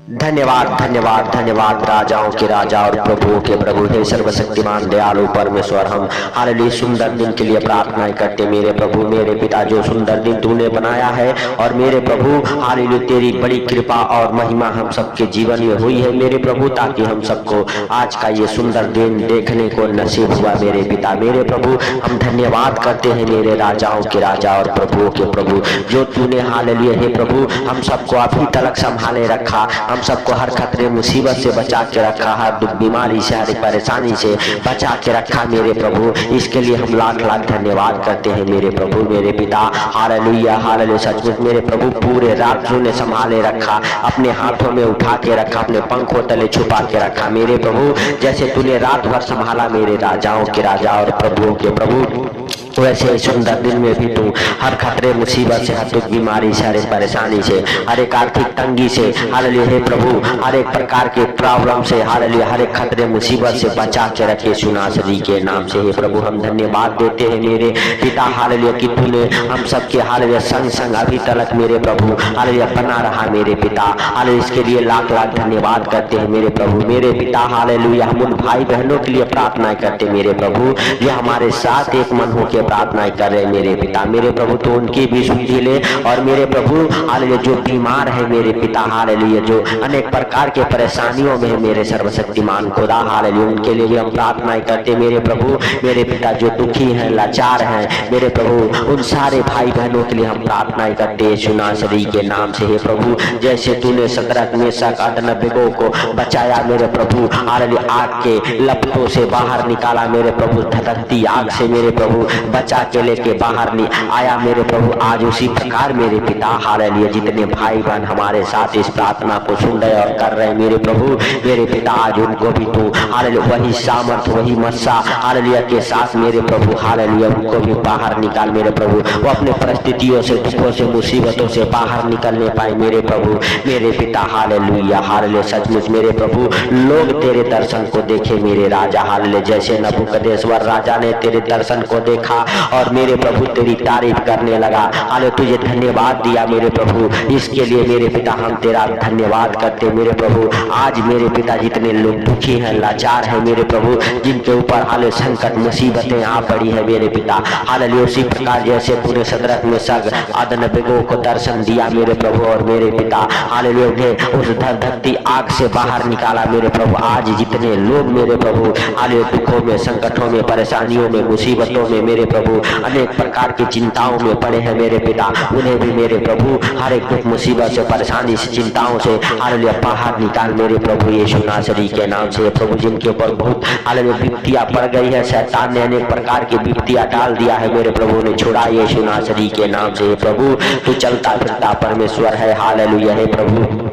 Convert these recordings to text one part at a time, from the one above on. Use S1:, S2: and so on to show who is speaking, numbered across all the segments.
S1: धन्यवाद धन्यवाद धन्यवाद राजाओं के राजा और प्रभुओं के प्रभु, हे सर्वशक्तिमान दयालु परमेश्वर। हम हालेलुया सुंदर दिन के लिए प्रार्थनाएं करते मेरे प्रभु मेरे पिता, जो सुंदर दिन तूने बनाया है और मेरे प्रभु हालेलुया तेरी बड़ी कृपा और महिमा हम सबके जीवन में हुई है मेरे प्रभु, ताकि हम सबको आज का ये सुंदर दिन देखने को नसीब हुआ मेरे पिता मेरे प्रभु। हम धन्यवाद करते हैं मेरे राजाओं के राजा और प्रभुओं के प्रभु, जो तूने हालेलुया हे प्रभु हम सबको अभी तक संभाले रखा, हम सबको हर खतरे मुसीबत से बचा के रखा, हर दुख बीमारी से हर परेशानी से बचा के रखा मेरे प्रभु। इसके लिए हम लाख लाख धन्यवाद करते हैं मेरे प्रभु मेरे पिता। हालेलुया हालेलुया सचमुच मेरे प्रभु पूरे रात तूने संभाले रखा, अपने हाथों में उठा के रखा, अपने पंखों तले छुपा के रखा मेरे प्रभु। जैसे तूने रात भर संभाला मेरे राजाओं के राजा और प्रभुओं के प्रभु, वैसे सुंदर दिन में भी तू हर खतरे मुसीबत से, हर दुख बीमारी से, हर एक परेशानी से, हर एक आर्थिक तंगी से हालेलुया हे प्रभु, हर एक प्रकार के प्रॉब्लम से हालेलुया, हर एक खतरे मुसीबत से बचा के रखे सुनासरी के नाम से हे प्रभु। हम धन्यवाद देते हैं मेरे पिता हालेलुया कि तूने हम सबके हालेलुया संग संग अभी तक मेरे प्रभु हालेलुया बना रहा मेरे पिता हालेलुया। इसके लिए लाख लाख धन्यवाद करते हैं मेरे प्रभु मेरे पिता हालेलुया। हम उन भाई बहनों के लिए प्रार्थना करते मेरे प्रभु जो हमारे साथ एक मन होकर प्रार्थनाएं कर रहे मेरे पिता मेरे प्रभु, तो उनकी भी सुधि ले। और मेरे प्रभु हालेलुया जो बीमार है मेरे पिता हालेलुया, जो अनेक प्रकार के परेशानियों में है मेरे सर्वशक्तिमान खुदा हालेलुया, उनके लिए भी हम प्रार्थनाएं करते मेरे प्रभु मेरे पिता। जो दुखी हैं लाचार हैं मेरे प्रभु, उन सारे भाई बहनों के लिए हम प्रार्थनाएं करते यीशु नासरी के नाम से हे प्रभु। जैसे तूने सदरक मेशक अबेदनगो को बचाया मेरे प्रभु हालेलुया, आग के लपटों से बाहर निकाला मेरे प्रभु, धधकती आग से मेरे प्रभु बचा के लेके बाहर नहीं आया मेरे प्रभु। आज उसी प्रकार मेरे पिता हालेलुया जितने भाई बहन हमारे साथ इस प्रार्थना को सुन रहे और कर रहे मेरे प्रभु मेरे पिता, आज उनको भी तू हालेलुया वही सामर्थ्य वही मस्सा हालेलुया के साथ मेरे प्रभु हालेलुया उनको भी बाहर निकाल मेरे प्रभु। वो अपने परिस्थितियों से, दुखों से, मुसीबतों से बाहर निकलने पाए मेरे प्रभु मेरे पिता हालेलुया हालेलुया। सचमुच मेरे प्रभु लोग तेरे दर्शन को देखे मेरे राजा हालेलुया, जैसे नबूकदनेस्वर राजा ने तेरे दर्शन को देखा और मेरे प्रभु तेरी तारीफ करने लगा हालेलुया, तुझे धन्यवाद दिया मेरे प्रभु। इसके लिए मेरे पिता हम तेरा धन्यवाद करते मेरे प्रभु। आज मेरे पिता जितने लोग दुखी हैं लाचार हैं मेरे प्रभु, जिनके ऊपर हालेलुया संकट मुसीबतें आ पड़ी है मेरे पिता हालेलुया, उसी प्रकार जैसे पूरे सदरक मेशक अबेदनगो को दर्शन दिया मेरे प्रभु और मेरे पिता हालेलुया उन्हें उस धधकती आग से बाहर निकाला मेरे प्रभु। आज जितने लोग मेरे प्रभु हालेलुया दुखों में, संकटों में, परेशानियों में, मुसीबतों में मेरे प्रभु अनेक प्रकार की चिंताओं में पड़े हैं मेरे पिता, उन्हें भी मेरे प्रभु हर एक दुख मुसीबत से, परेशानी से, चिंताओं से हालेलुया बाहर निकाल मेरे प्रभु यीशु नासरी के नाम से प्रभु। जिनके ऊपर बहुत हालेलुया विपत्तियां पड़ गई है, शैतान ने अनेक प्रकार की विपत्तियां डाल दिया है मेरे प्रभु ने छुड़ा यीशु नासरी के नाम से प्रभु। तू चलता फिरता परमेश्वर है हालेलुया हे प्रभु,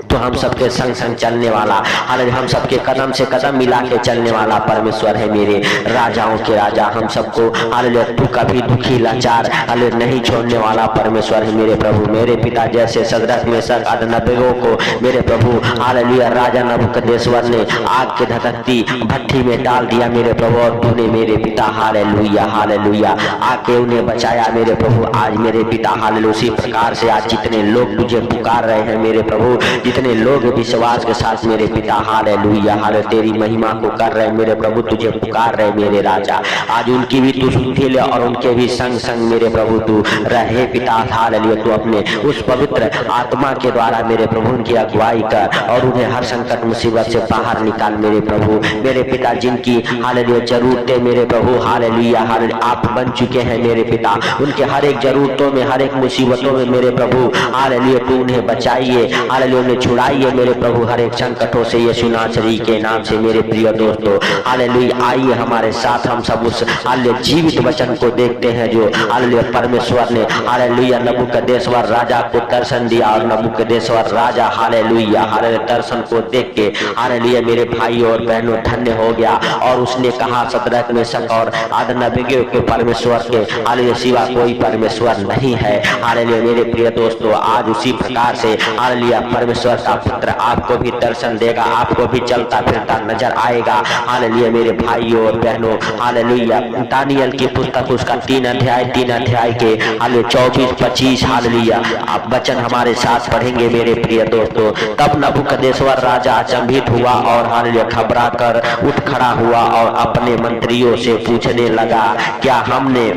S1: तो हम सबके संग संग चलने वाला हालेलुया, हम सबके कदम से कदम मिला के चलने वाला परमेश्वर है मेरे राजाओं के राजा। हम सबको हालेलुया तू कभी दुखी लाचार हालेलुया नहीं छोड़ने वाला परमेश्वर है मेरे प्रभु मेरे पिता। जैसे सदरक मेशक अबेदनगो को मेरे प्रभु हालेलुया राजा नबूकदनेस्वर ने आग के धधकती भट्ठी में डाल दिया मेरे प्रभु, और तूने मेरे पिता हालेलुया हालेलुया आके उन्हें बचाया मेरे प्रभु। आज मेरे पिता हालेलुया उसी प्रकार से आज जितने लोग तुझे पुकार रहे हैं मेरे प्रभु, जितने लोग विश्वास के साथ मेरे पिता हालेलुया हालेलुया तेरी महिमा को कर रहे मेरे प्रभु, तुझे पुकार रहे मेरे राजा, आज उनकी भी तू सुधि ले और उनके भी संग संग मेरे प्रभु तू रहे पिता हालेलुया। तू अपने उस पवित्र आत्मा के द्वारा मेरे प्रभु उनकी अगुवाई कर और उन्हें हर संकट मुसीबत से बाहर निकाल मेरे प्रभु मेरे पिता। जिनकी हालेलुया जरूरतें मेरे प्रभु हालेलुया हालेलुया आप बन चुके हैं मेरे पिता, उनके हर एक जरूरतों में, हर एक मुसीबतों में मेरे प्रभु हालेलुया तू उन्हें बचाइए हालेलुया, उन्हें छुड़ाइए मेरे प्रभु हर एक संकटों से यीशु नासरी के नाम से मेरे प्रिय दोस्तों हालेलुया। आइए हमारे साथ हम सब उस हालेलुया जीवित वचन को देखते हैं जो हालेलुया परमेश्वर ने हालेलुया नबूकदनेस्वर राजा को दर्शन दिया, और नबूकदनेस्वर राजा हालेलुया हालेलुया दर्शन को देख के हालेलुया मेरे भाई और बहनों धन्य हो गया, और उसने कहा सदरक मेशक और अबेदनगो के परमेश्वर के हालेलुया सिवा कोई परमेश्वर नहीं है हालेलुया। मेरे प्रिय दोस्तों आज उसी प्रकार से हालेलुया परमेश्वर का पुत्र आपको भी दर्शन देगा, आपको भी चलता फिरता नजर आएगा। हालेलुया मेरे भाइयों और बहनों, हालेलुया दानियल की पुस्तक उसका 3 अध्याय के हालेलुया 24-25 हालेलुया आप वचन हमारे साथ पढ़ेंगे मेरे प्रिय दोस्तों। तब नबूकदनेस्सर राजा अचंभित हुआ और हालेलुया घबरा कर उठ खड़ा हुआ और अपने मंत्रियों से पूछने लगा, क्या हमने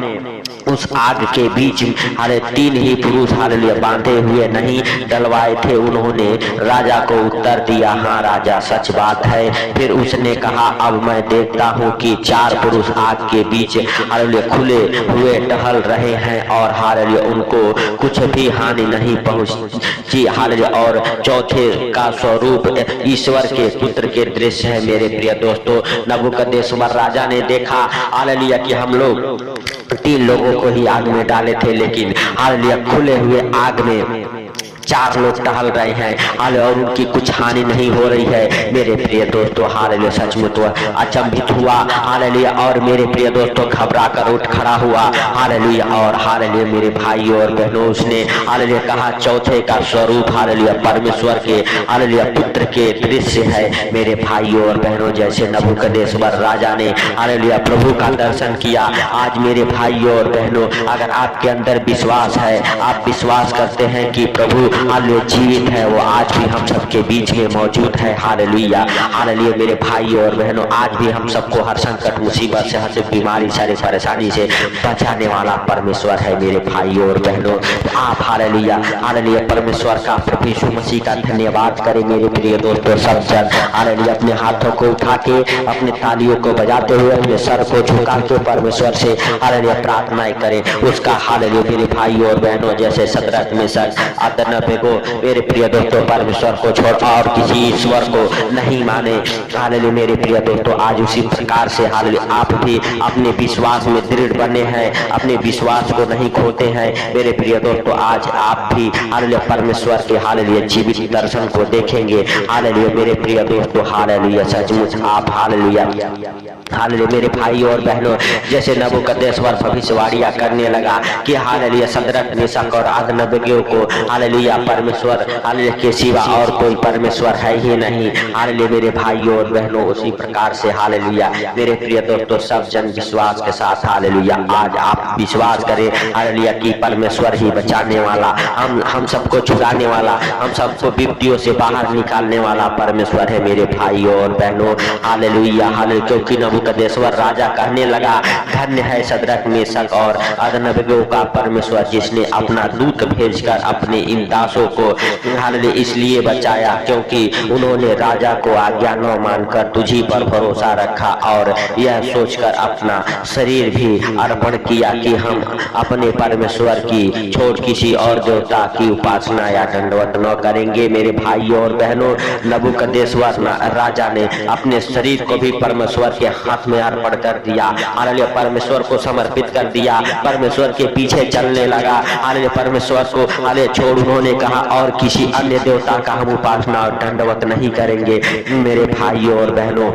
S1: उस आग के बीच हाले 3 ही पुरुष हालेलुया बांधे हुए नहीं डलवाए थे? उन्होंने राजा को उत्तर दिया, हाँ राजा सच बात है। फिर उसने कहा, अब मैं देखता हूँ कि 4 पुरुष आग के बीच हालेलुया खुले हुए टहल रहे हैं और हालेलुया उनको कुछ भी हानि नहीं पहुंची हालेलुया। और चौथे का स्वरूप ईश्वर के पुत्र के दृश्य है। मेरे प्रिय दोस्तों, नबूकदनेस्सर राजा ने देखा हालेलुया कि हम लोग 3 लोगों को ही आग में डाले थे, लेकिन हालेलुया खुले हुए आग में 4 लोग टहल रहे हैं हालेलुया और उनकी कुछ हानि नहीं हो रही है। मेरे प्रिय दोस्तों हालेलुया सचमुच अचंभित हुआ हालेलुया और मेरे प्रिय दोस्तों घबरा कर उठ खड़ा हुआ हालेलुया। और हालेलुया मेरे भाइयों और बहनों, उसने हालेलुया कहा चौथे का स्वरूप हालेलुया परमेश्वर के हालेलुया पुत्र के दृश्य है। मेरे भाइयों और बहनों, जैसे नबूकदनेस्सर राजा ने हालेलुया प्रभु का दर्शन किया, आज मेरे भाइयों और बहनों अगर आपके अंदर विश्वास है, आप विश्वास करते हैं कि प्रभु हालेलुया जीवित है, वो आज भी हम सबके बीच में मौजूद है। हालेलुया हालेलुया मेरे भाइयों और बहनों, आज भी हम सबको हर संकट मुसीबत से, हर बीमारी सारी परेशानी से बचाने वाला परमेश्वर है। मेरे भाइयों और बहनों, आप हालेलुया हालेलुया परमेश्वर का प्रभु यीशु मसीह का धन्यवाद करें। मेरे प्रिय दोस्तों सब जन हालेलुया अपने हाथों को उठा के, अपने तालियों को बजाते हुए, अपने सर को झुका के परमेश्वर से हालेलुया प्रार्थनाएं करें उसका। हालेलुया मेरे भाइयों और बहनों, जैसे शद्रक मेशक अबेदनगो मेरे प्रिय दोस्तों परमेश्वर को छोड़ और किसी ईश्वर को नहीं माने हालेलुया मेरे प्रिय दोस्तों, आज उसी प्रकार से हालेलुया आप भी अपने विश्वास में दृढ़ बने हैं, अपने विश्वास को नहीं खोते हैं। मेरे प्रिय दोस्तों, आज आप भी हालेलुया परमेश्वर के हालेलुया जीवित दर्शन को देखेंगे। हालेलुया मेरे प्रिय दोस्तों, हालेलुया सचमुच आप हालेलुया हालेलुया मेरे भाई और बहनों, जैसे नबूकदनेस्सर भविष्यवाणियां करने लगा कि हालेलुया शद्रक मेशक और अबेदनगो को हालेलुया परमेश्वर हालेलुया के सिवा और कोई परमेश्वर है ही नहीं। हालेलुया मेरे भाइयों और बहनों, उसी प्रकार से हालेलुया मेरे प्रिय दोस्तों सब जन विश्वास के साथ हालेलुया आज आप विश्वास करें हालेलुया कि परमेश्वर ही बचाने वाला, हम सबको छुड़ाने वाला, हम सबको विपत्तियों से बाहर निकालने वाला परमेश्वर है। मेरे भाइयों और बहनों हालेलुया हालेलुया, क्योंकि नबूकदनेस्सर राजा कहने लगा, धन्य है शद्रक मेशक और अबेदनगो का परमेश्वर, जिसने अपना दूत भेजकर अपने इन दासों को हालेलुया इसलिए बचाया क्योंकि उन्होंने राजा को आज्ञा न मानकर तुझी पर भरोसा रखा और यह सोचकर अपना शरीर भी अर्पण किया कि हम अपने परमेश्वर की छोड़ किसी और देवता की उपासना या दंडवत न करेंगे। मेरे भाइयों और बहनों, नबूकदनेस्सर राजा ने अपने शरीर को भी परमेश्वर के हाथ में अर्पण कर दिया, हालेलुया परमेश्वर को समर्पित कर दिया, परमेश्वर के पीछे चलने लगा, हालेलुया परमेश्वर को हालेलुया छोड़ उन्होंने कहा और किसी अन्य देवता का हम उपासना और दंडवत नहीं करेंगे। मेरे भाइयों और बहनों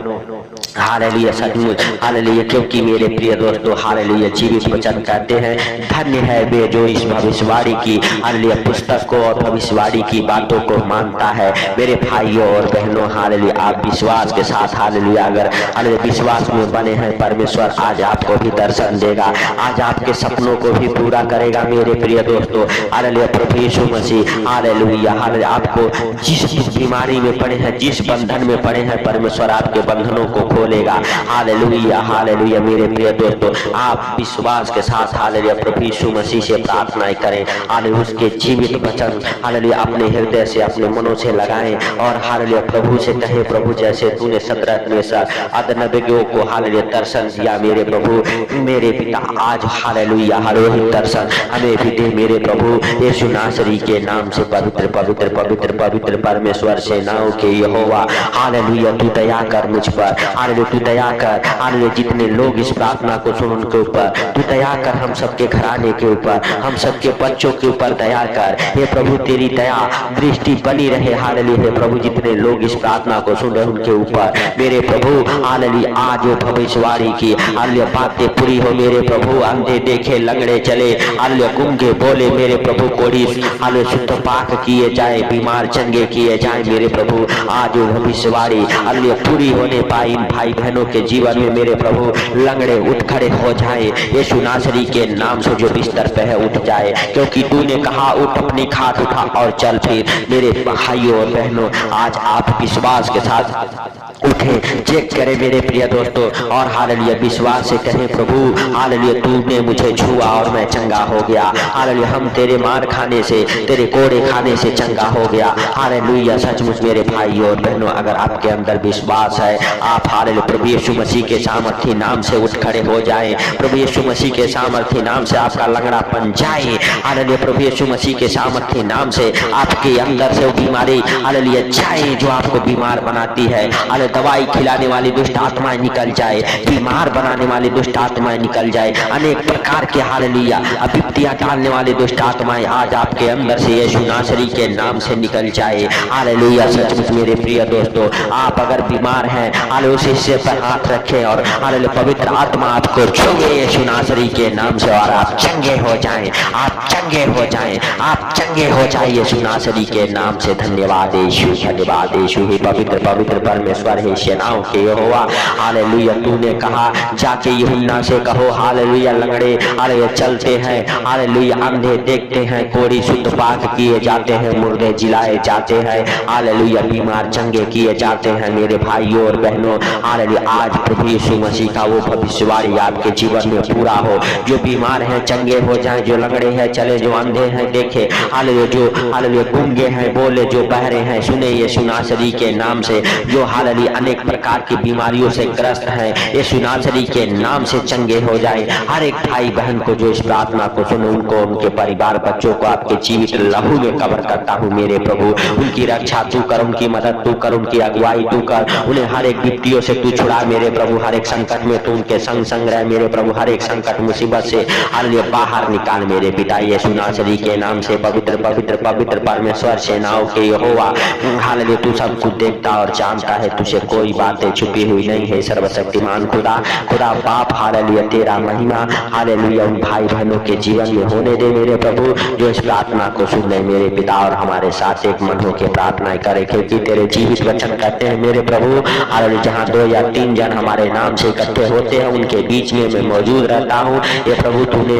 S1: हालेलुया सचमुच हालेलुया, क्योंकि मेरे प्रिय दोस्तों हालेलुया जीवित वचन कहते हैं, धन्य है वे जो इस भविष्यवाणी की हालेलुया पुस्तक को और भविष्यवाणी की बातों को मानता है। मेरे भाइयों और बहनों हालेलुया आप विश्वास के साथ हालेलुया अगर हालेलुया विश्वास में बने हैं, परमेश्वर आज आपको भी दर्शन देगा, आज आपके सपनों को भी पूरा करेगा। मेरे प्रिय दोस्तों हालेलुया प्रभु यीशु मसीह हालेलुया हालेलुया आपको जिस बीमारी में पड़े हैं, जिस बंधन में पड़े हैं, परमेश्वर आपके बंधनों को खोलेगा। हालेलुया हालेलुया मेरे प्रिय दोस्तों, आप विश्वास के साथ हालेलुया प्रभु यीशु मसीह से प्रार्थनाएं करें, हालेलुया उसके जीवित वचन हालेलुया अपने हृदय से अपने मनों से लगाएं और हालेलुया प्रभु से कहें, प्रभु जैसे तूने शद्रक मेशक अबेदनगो को हालेलुया दर्शन दिया, मेरे प्रभु मेरे पिता आज हालेलुया हालेलुया दर्शन हमें भी दे। मेरे प्रभु यीशु नासरी के नाम से पवित्र पवित्र पवित्र पवित्र परमेश्वर सेनाओं के यहोवा हालेलुया तू दया कर मुझ पर। हालेलुया तू दया कर, हालेलुया जितने लोग इस प्रार्थना को सुन उनके ऊपर तू दया कर, हम सबके घराने के ऊपर, हम सबके बच्चों के ऊपर दया कर। हे प्रभु तेरी दया दृष्टि बनी रहे, हालेलुया। हे प्रभु जितने लोग इस प्रार्थना को सुन रहे उनके ऊपर मेरे प्रभु हालेलुया आज वो भविष्यवाणी की हालेलुया बातें पूरी हो मेरे प्रभु। अंधे देखे, लंगड़े चले, हालेलुया गूंगे बोले मेरे प्रभु, कोढ़ी हालेलुया शुद्ध पाक किए जाए, बीमार चंगे किए जाए मेरे प्रभु। आज वो भविष्यवाणी हालेलुया पूरी होने पाई इन भाई बहनों के जीवन में मेरे प्रभु। लंगड़े उठ खड़े हो जाए यीशु नासरी के नाम से, जो बिस्तर पे है उठ जाए, क्योंकि तूने कहा उठ अपनी खाट उठा और चल फिर। मेरे भाइयों और बहनों आज आप विश्वास के साथ उठे, चेक करें मेरे प्रिय दोस्तों, और हालेलुया विश्वास से कहें प्रभु हालेलुया तूने मुझे छुआ और मैं चंगा हो गया। हालेलुया हम तेरे मार खाने से, तेरे कोड़े खाने से चंगा हो गया। हालेलुया सचमुच मेरे भाइयों और बहनों अगर आपके अंदर विश्वास है, आप हालेलुया प्रभु यीशु मसीह के सामर्थी नाम से उठ खड़े हो जाए। प्रभु यीशु मसीह के सामर्थी नाम से आपका लंगड़ापन जाए। हालेलुया प्रभु यीशु मसीह के सामर्थी नाम से आपके अंदर से वो बीमारी हालेलुया जाए जो आपको बीमार बनाती है। हालेलुया दवाई खिलाने वाली दुष्ट आत्माएं निकल जाए, बीमार बनाने वाली दुष्ट आत्माएं निकल जाए, अनेक प्रकार के हालेलुया विपत्तियां डालने वाली दुष्ट आत्माएं आज आपके अंदर से यीशु नासरी के नाम से निकल जाए। हालेलुया सचमुच मेरे प्रिय दोस्तों आप अगर बीमार हैं हालेलुया उस हिस्से पर हाथ रखें और हालेलुया पवित्र आत्मा आपको छूए यीशु नासरी के नाम से और आप चंगे हो जाएं, आप चंगे हो जाएं, आप चंगे हो जाए यीशु नासरी के नाम से। धन्यवाद यीशु, धन्यवाद यीशु। हे पवित्र पवित्र परमेश्वर हे सेनाओं के यहोवा हालेलुया तूने कहा जाके यूहन्ना से कहो हालेलुया लंगड़े हालेलुया चलते हैं, हालेलुया अंधे देखते हैं, कोढ़ी शुद्ध पाक किए जाते हैं, मुर्दे जिलाए जाते हैं, हालेलुया बीमार चंगे किए जाते हैं। मेरे भाइयों और बहनों हालेलुया आज प्रभु यीशु मसीह का वो भविष्यवाणी आपके जीवन में पूरा हो, जो बीमार हैं चंगे हो जाएं, जो लंगड़े हैं चले, जो अंधे हैं देखे, हालेलुया जो हालेलुया गूंगे हैं बोले, जो बहरे हैं सुने यीशु नासरी के नाम से, जो हालेलुया अनेक प्रकार की बीमारियों से ग्रस्त हैं यीशु नासरी के नाम से चंगे हो जाए। हर एक भाई बहन को जो इस प्रार्थना को सुने उनको, उनके परिवार बच्चों को आपके जीवित लहू में कवर करता हूँ मेरे प्रभु। उनकी रक्षा तू कर, उनकी मदद तू कर, उनकी अगुवाई तू कर, उन्हें हर एक विपत्तियों से तू छुड़ा मेरे प्रभु। हर एक संकट में तू उनके संग संग रह मेरे प्रभु, हर एक संकट मुसीबत से हालेलुया बाहर निकाल मेरे पिता यीशु नासरी के नाम से। पवित्र पवित्र पवित्र परमेश्वर सेनाओं के यहोवा हालेलुया तू सब कुछ देखता और जानता है, तुझे कोई बातें छुपी हुई नहीं है। सर्वशक्तिमान खुदा, खुदा बाप हालेलुया तेरा महिमा हालेलुया उन भाई बहनों के जीवन में होने दे मेरे प्रभु, जो इस प्रार्थना को सुन ले मेरे पिता और हमारे साथ एक मन होकर प्रार्थना करे, क्योंकि तेरे जीवित वचन कहते हैं मेरे प्रभु हालेलुया जहाँ 2 या 3 जन हमारे नाम से इकट्ठे होते हैं उनके बीच में मैं मौजूद रहता हूँ। ये प्रभु तूने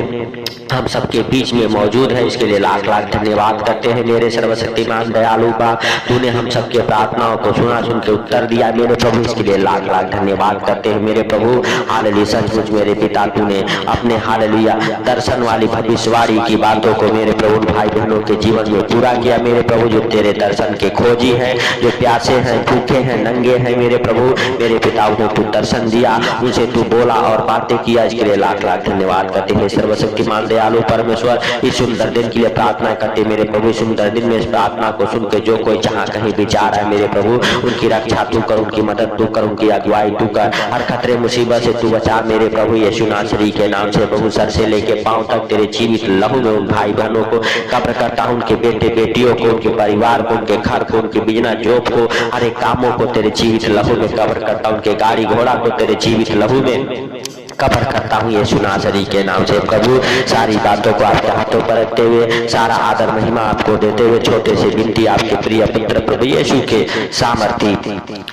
S1: हम सबके बीच में मौजूद है, इसके लिए लाख लाख धन्यवाद करते हैं मेरे सर्वशक्तिमान दयालु बा। तूने हम सबके प्रार्थनाओं को सुना, सुन के उत्तर दिया मेरे प्रभु, इसके लिए लाख लाख धन्यवाद करते हैं मेरे प्रभु। हालेलुया सचमुच मेरे पिता तूने अपने हालेलुया दर्शन वाली भविष्यवाणी की बातों को मेरे प्रभु भाई बहनों के जीवन में पूरा किया मेरे प्रभु, जो तेरे दर्शन के खोजी हैं, जो प्यासे हैं, भूखे हैं, नंगे हैं मेरे प्रभु, मेरे पिता उन्हें तू दर्शन दिया, उनसे तू बोला और बातें किया, इसके लिए लाख लाख धन्यवाद करते हैं सर्वशक्तिमान दयालु परमेश्वर। इस सुंदर दिन के लिए प्रार्थना करते मेरे प्रभु, सुंदर दिन में इस प्रार्थना को सुन के जो कोई जहाँ कहीं भी जा रहा है मेरे प्रभु, उनकी रक्षा तू कर, उनकी मदद तू कर, उनकी अगुवाई तू कर, हर खतरे मुसीबत से तू बचा मेरे प्रभु यीशु नासरी के नाम से। प्रभु सर से लेके पांव तक तेरे जीवित लहू में उन भाई बहनों को कब्र करता हूँ, उनके बेटे बेटियों को, उनके परिवार को, उनके घर को, उनके बिजनेस जॉब को, हर एक कामों को तेरे जीवित लहू में कब्र करता हूँ, उनके गाड़ी घोड़ा को तेरे जीवित लहू में कब्र करता हूँ यीशु नासरी के नाम से। प्रभु सारी बातों को आपके हाथों पर रखते हुए, सारा आदर महिमा आपको देते हुए, छोटे से विनती आपके प्रिय पुत्र प्रभु यीशु के सामर्थी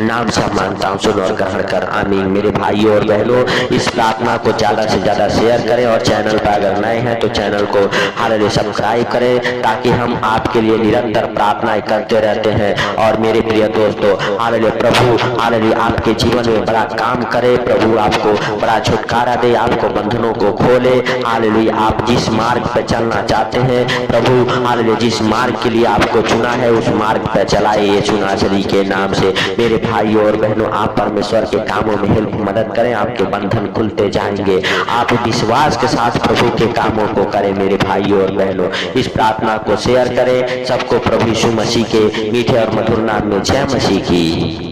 S1: नाम से मांगता हूँ, सुन और ग्रहण कर, आमीन। मेरे भाइयों और बहनों इस प्रार्थना को ज्यादा से ज्यादा शेयर करें और चैनल पर अगर नए हैं तो चैनल को हालेलुया सब्सक्राइब करें, ताकि हम आपके लिए निरंतर प्रार्थनाएं करते रहते हैं। और मेरे प्रिय दोस्तों हालेलुया प्रभु हालेलुया आपके जीवन में बड़ा काम करे, प्रभु आपको बड़ा छुटकारा दे, आपको बंधनों को खोले। हालेलुया आप जिस मार्ग पर चलना चाहते हैं प्रभु हालेलुया जिस मार्ग के लिए आपको चुना है उस मार्ग पर चलाए यीशु नासरी के नाम से। मेरे भाइयों और बहनों आप परमेश्वर के कामों में हेल्प मदद करें, आपके बंधन खुलते जाएंगे। आप विश्वास के साथ प्रभु के कामों को करें मेरे भाइयों और बहनों। इस प्रार्थना को शेयर करें, सबको प्रभु यीशु मसीह के मीठे और मधुर नाम में जय मसीह की।